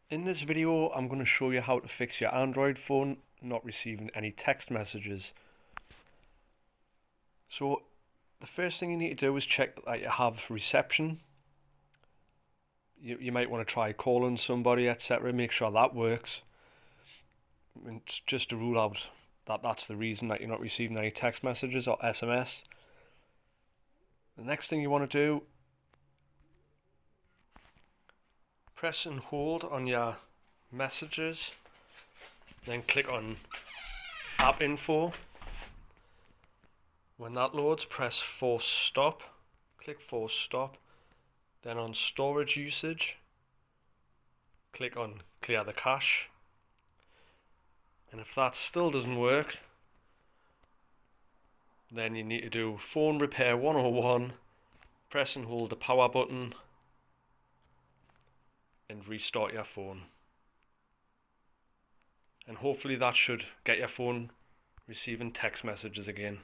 In this video, I'm going to show you how to fix your Android phone not receiving any text messages. So the first thing you need to do is check that you have reception. You might want to try calling somebody, etc. Make sure that works. And just to rule out that that's the reason that you're not receiving any text messages or SMS. The next thing you want to do, press and hold on your messages, then click on app info. When that loads, press force stop, click force stop, then on storage usage, click on clear the cache, and if that still doesn't work, then you need to do phone repair 101, press and hold the power button, and restart your phone. And hopefully that should get your phone receiving text messages again.